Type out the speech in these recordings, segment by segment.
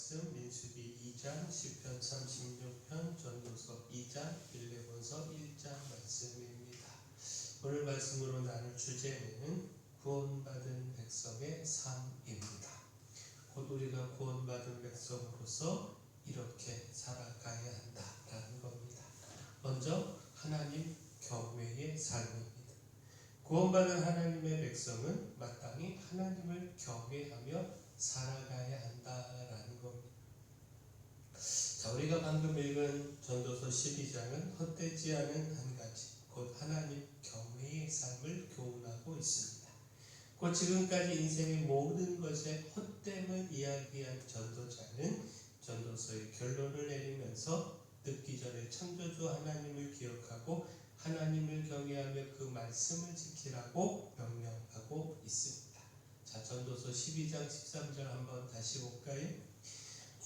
말씀 민수기 2장, 시편 36편, 전도서 2장, 빌레몬서 1장 말씀입니다. 오늘 말씀으로 나눌 주제는 구원받은 백성의 삶입니다. 곧 우리가 구원받은 백성으로서 이렇게 살아가야 한다라는 겁니다. 먼저 하나님 경외의 삶입니다. 구원받은 하나님의 백성은 마땅히 하나님을 경외하며 살아가야 한다라는 겁니다. 자, 우리가 방금 읽은 전도서 12장은 헛되지 않은 한 가지, 곧 하나님 경외의 삶을 교훈하고 있습니다. 곧 지금까지 인생의 모든 것의 헛됨을 이야기한 전도자는 전도서의 결론을 내리면서 듣기 전에 창조주 하나님을 기억하고 하나님을 경외하며 그 말씀을 지키라고 명령하고 있습니다. 자, 전도서 12장 13절 한번 다시 볼까요?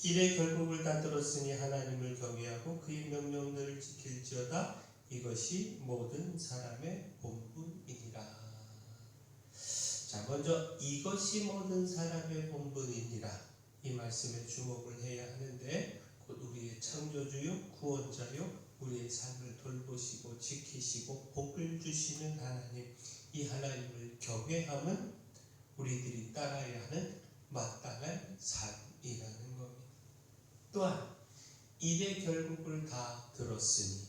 이래 결국을 다 들었으니 하나님을 경외하고 그의 명령들을 지킬지어다. 이것이 모든 사람의 본분이니라. 자, 먼저 이것이 모든 사람의 본분이니라, 이 말씀에 주목을 해야 하는데, 곧 우리의 창조주요 구원자요 우리의 삶을 돌보시고 지키시고 복을 주시는 하나님, 이 하나님을 경외함은 우리들이 따라야 하는 마땅한 삶이라는 겁니다. 또한 이래 결국을 다 들었으니,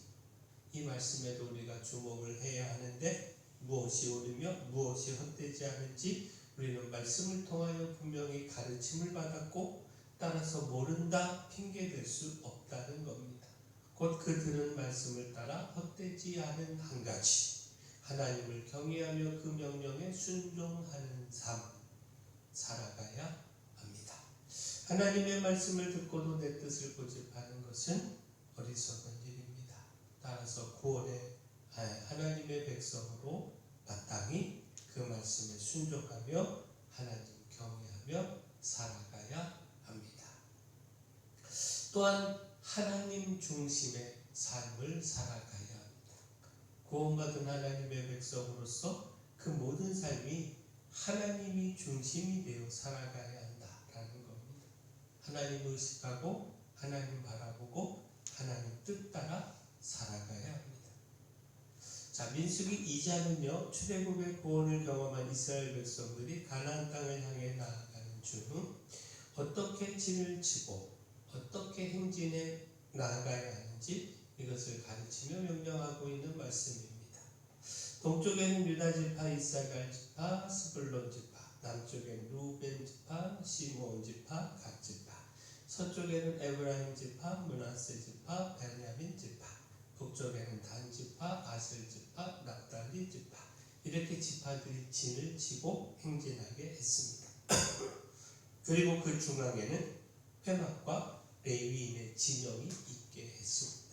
이 말씀에도 우리가 주목을 해야 하는데, 무엇이 옳으며 무엇이 헛되지 않은지 우리는 말씀을 통하여 분명히 가르침을 받았고, 따라서 모른다 핑계댈 수 없다는 겁니다. 곧 그 들은 말씀을 따라 헛되지 않은 한 가지, 하나님을 경외하며 그 명령에 순종하는 삶 살아가야 합니다. 하나님의 말씀을 듣고도 내 뜻을 고집하는 것은 어리석은 일입니다. 따라서 구원의 하나님의 백성으로 마땅히 그 말씀에 순종하며 하나님 경외하며 살아가야 합니다. 또한 하나님 중심의 삶을 살아가야 합니다. 구원받은 하나님의 백성으로서 그 모든 삶이 하나님이 중심이 되어 살아가야 한다라는 겁니다. 하나님 의식하고 하나님 바라보고 하나님 뜻 따라 살아가야 합니다. 자, 민수기 2장은요, 출애굽의 구원을 경험한 이스라엘 백성들이 가나안 땅을 향해 나아가는 중 어떻게 진을 치고 어떻게 행진해 나아가야 하는지 이것을 가르치며 명령하고 있는 말씀입니다. 동쪽에는 유다 지파, 이사갈 지파, 스불론 지파, 남쪽에는 루벤 지파, 시므온 지파, 갓 지파, 서쪽에는 에브라임 지파, 므낫세 지파, 베냐민 지파, 북쪽에는 단 지파, 아셀 지파, 납달리 지파, 이렇게 지파들이 진을 치고 행진하게 했습니다. 그리고 그 중앙에는 회막과 레위인의 진영이 있게 했습니다.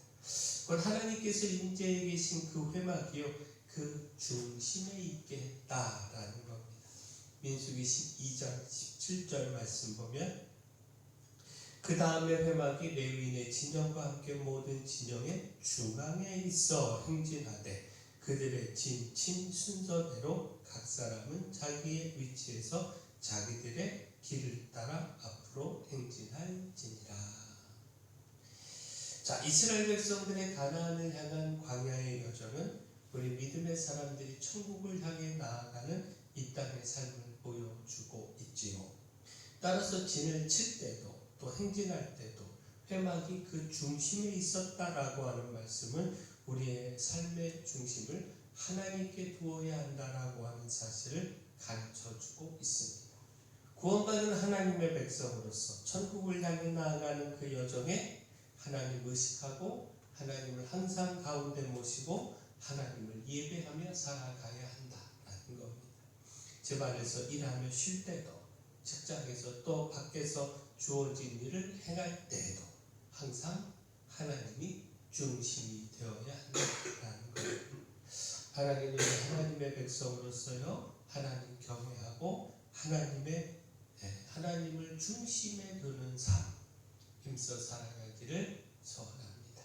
곧 하나님께서 임재해 계신 그 회막이요, 그 중심에 있게 했다라는 겁니다. 민수기 12장 17절 말씀 보면, 그 다음에 회막이 레위인의 진영과 함께 모든 진영의 중앙에 있어 행진하되 그들의 진친 순서대로 각 사람은 자기의 위치에서 자기들의 길을 따라 앞으로 행진할지니라. 자, 이스라엘 백성들의 가나안을 향한 광야의 여정은 우리 믿음의 사람들이 천국을 향해 나아가는 이 땅의 삶을 보여주고 있지요. 따라서 진을 칠 때도 또 행진할 때도 회막이 그 중심에 있었다라고 하는 말씀은 우리의 삶의 중심을 하나님께 두어야 한다라고 하는 사실을 가르쳐주고 있습니다. 구원받은 하나님의 백성으로서 천국을 향해 나아가는 그 여정에 하나님 의식하고 하나님을 항상 가운데 모시고 하나님을 예배하며 살아가야 한다라는 겁니다. 집안에서 일하며 쉴 때도, 직장에서 또 밖에서 주어진 일을 행할 때에도 항상 하나님이 중심이 되어야 한다라는 겁니다. 하나님의 백성으로서요, 하나님 경외하고 하나님을 중심에 두는 삶 힘써 살아가기를 소원합니다.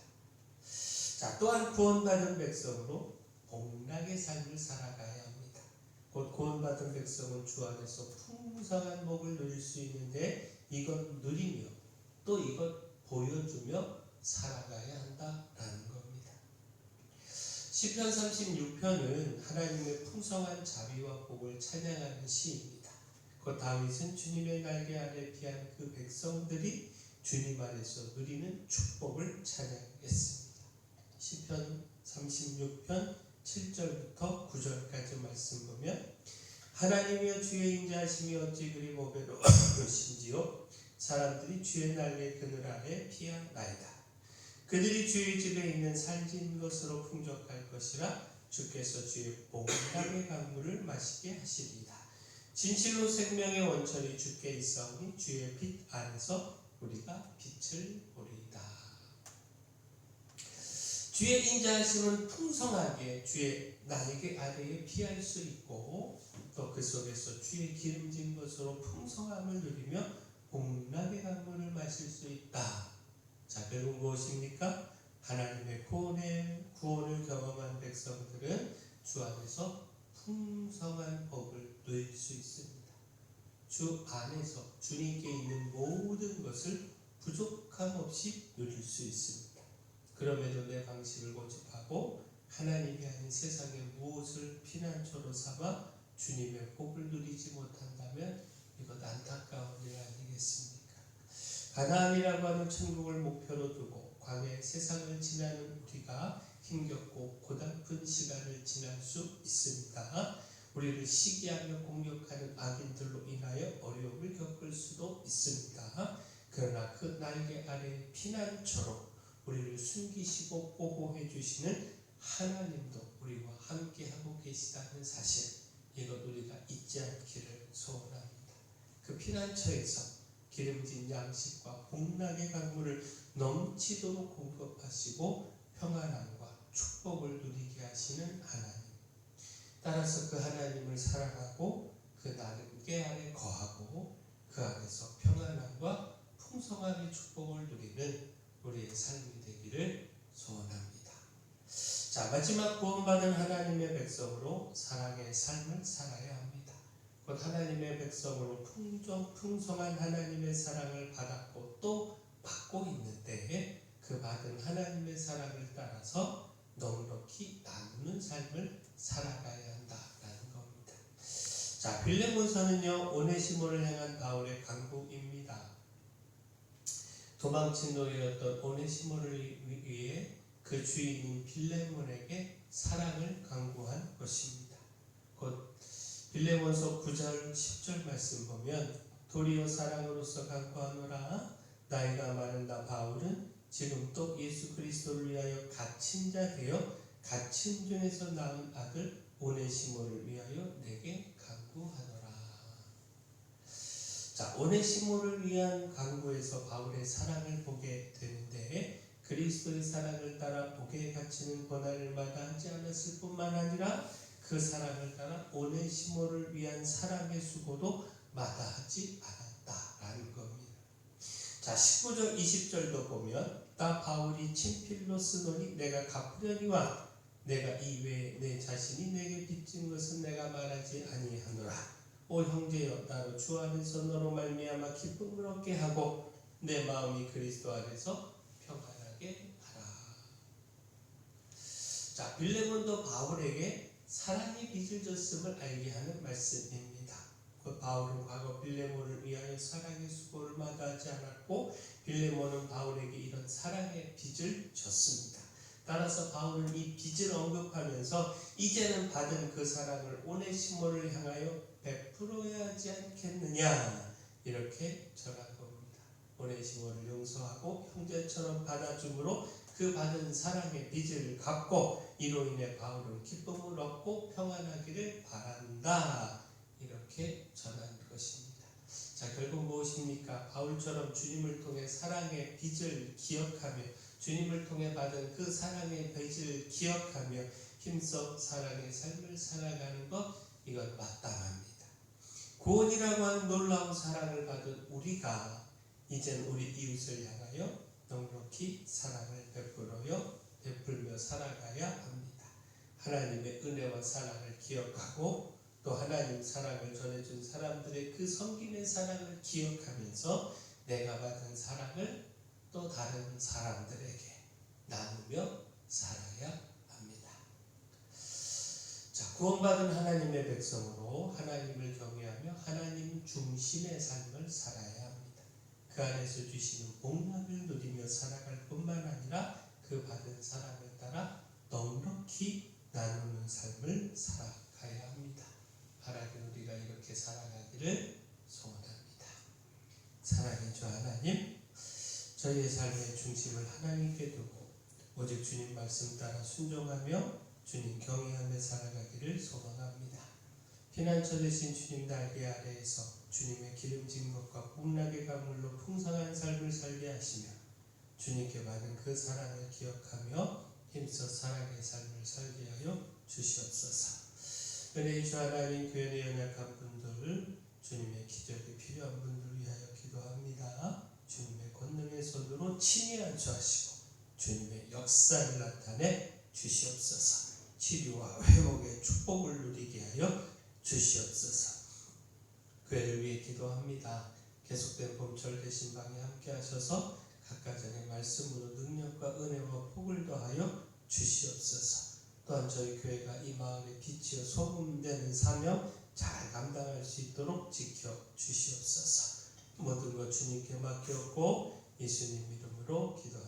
자, 또한 구원받은 백성으로 복락의 삶을 살아가야 합니다. 곧 구원받은 백성은 주 안에서 풍성한 복을 누릴 수 있는데, 이건 누리며 또 이것 보여주며 살아가야 한다라는 겁니다. 시편 36편은 하나님의 풍성한 자비와 복을 찬양하는 시입니다. 곧 다윗은 주님의 날개 아래 피한 그 백성들이 주님 안에서 누리는 축복을 찬양했습니다. 시편 36편 7절부터 9절까지 말씀 보면 하나님이여 주의 인자하심이 어찌 그리 보배로우신지요 사람들이 주의 날개 그늘 아래 피하나이다. 그들이 주의 집에 있는 살진 것으로 풍족할 것이라 주께서 주의 복담의 강물을 마시게 하시리이다. 진실로 생명의 원천이 주께 있사오니 주의 빛 안에서 우리가 빛을 보리이다. 주의 인자하심은 풍성하게 주의 날개 아래에 피할 수 있고 또 그 속에서 주의 기름진 것으로 풍성함을 누리며 복락의 강물을 마실 수 있다. 자, 결국 무엇입니까? 하나님의 구원을 경험한 백성들은 주 안에서 풍성한 복을 누릴 수 있습니다. 주 안에서 주님께 있는 모든 것을 부족함 없이 누릴 수 있습니다. 그럼에도 내 방식을 고집하고 하나님이 아닌 세상의 무엇을 피난처로 삼아 주님의 복을 누리지 못한다면 이것 안타까운 일 아니겠습니까? 가나안이라고 하는 천국을 목표로 두고 광야의 세상을 지나는 우리가 힘겹고 고달픈 시간을 지날 수 있습니다. 우리를 시기하며 공격하는 악인들로 인하여 어려움을 겪을 수도 있습니다. 그러나 그 날개 아래 피난처로 우리를 숨기시고 보호해 주시는 하나님도 우리와 함께하고 계시다는 사실, 이것 우리가 잊지 않기를 소원합니다. 그 피난처에서 기름진 양식과 복락의 강물을 넘치도록 공급하시고 평안함과 축복을 누리게 하시는 하나님, 따라서 그 하나님을 사랑하고 그 날개 아래 거하고 그 안에서 평안함과 풍성함의 축복을 누리는 우리의 삶이 되기를 소원합니다. 자, 마지막 구원받은 하나님의 백성으로 사랑의 삶을 살아야 합니다. 곧 하나님의 백성으로 풍성한 하나님의 사랑을 받았고 또 받고 있는데 그 받은 하나님의 사랑을 따라서 넉넉히 나누는 삶을 살아가야 한다라는 겁니다. 자, 빌레몬서는요 오네시모를 향한 바울의 강구입니다. 도망친 노예였던 오네시모를 위해 그 주인인 빌레몬에게 사랑을 강구한 것입니다. 곧 빌레몬서 9절 10절 말씀 보면 도리어 사랑으로서 강구하노라. 나이가 많은 나 바울은 지금 또 예수 그리스도를 위하여 갇힌 자 되어 갇힌 중에서 낳은 아들 오네시모를 위하여 내게 강구하노라. 자, 오네시모를 위한 강구에서 바울의 사랑을 보게 되는데 그리스도의 사랑을 따라 복에 갇히는 고난을 마다하지 않았을 뿐만 아니라 그 사랑을 따라 오네시모를 위한 사랑의 수고도 마다하지 않았다라는 겁니다. 자, 19절 20절도 보면 나 바울이 친필로 쓰노니 내가 갚으려니와 내가 이외에 내 자신이 내게 빚진 것은 내가 말하지 아니하노라. 오 형제여, 나로 주 안에서 너로 말미암아 기쁨을 얻게 하고 내 마음이 그리스도 안에서 평안하게 하라. 자, 빌레몬도 바울에게 사랑의 빚을 졌음을 알게 하는 말씀입니다. 그 바울은 과거 빌레몬을 위하여 사랑의 수고를 마다하지 않았고 빌레몬은 바울에게 이런 사랑의 빚을 졌습니다. 따라서 바울은 이 빚을 언급하면서 이제는 받은 그 사랑을 오네시모를 향하여 베풀어야 하지 않겠느냐 이렇게 전한 겁니다. 오네시모를 용서하고 형제처럼 받아줌으로 그 받은 사랑의 빚을 갚고 이로 인해 바울은 기쁨을 얻고 평안하기를 바란다 이렇게 전한 것입니다. 자, 결국 무엇입니까? 바울처럼 주님을 통해 사랑의 빚을 기억하며 주님을 통해 받은 그 사랑의 빚을 기억하며 힘써 사랑의 삶을 살아가는 것, 이것 마땅합니다. 구원이라고 하는 놀라운 사랑을 받은 우리가 이젠 우리 이웃을 향하여 넉넉히 사랑을 베풀며 살아가야 합니다. 하나님의 은혜와 사랑을 기억하고 또 하나님 사랑을 전해준 사람들의 그 섬김의 사랑을 기억하면서 내가 받은 사랑을 또 다른 사람들에게 나누며 살아야 합니다. 자, 구원받은 하나님의 백성으로 하나님을 경외하며 하나님 중심의 삶을 살아야 합니다. 그 안에서 주시는 복락을 누리며 살아갈 뿐만 아니라 그 받은 사랑을 따라 넉넉히 나누는 삶을 살아가야 합니다. 하나님, 우리가 이렇게 살아가기를 소원합니다. 사랑의 주 하나님, 저희의 삶의 중심을 하나님께 두고 오직 주님 말씀 따라 순종하며 주님 경외하며 살아가기를 소원합니다. 피난처 되신 주님 날개 아래에서 주님의 기름진 것과 복락의 강물로 풍성한 삶을 살게 하시며 주님께 받은 그 사랑을 기억하며 힘써 사랑의 삶을 살게 하여 주시옵소서. 은혜의 주 하나님, 교회 내 연약한 분들, 주님의 기적이 필요한 분들을 위하여 기도합니다. 주님의 권능의 손으로 친히 안수하시고 주님의 역사를 나타내 주시옵소서. 치료와 회복의 축복을 누리게 하여 주시옵소서. 교회를 위해 기도합니다. 계속된 봄철 되신 방에 함께 하셔서 각가전의 말씀으로 능력과 은혜와 복을 더하여 주시옵소서. 또한 저희 교회가 이 마을의 빛이요 소금되는 사명 잘 감당할 수 있도록 지켜 주시옵소서. 모든 것 주님께 맡겼고 예수님 이름으로 기도합니다.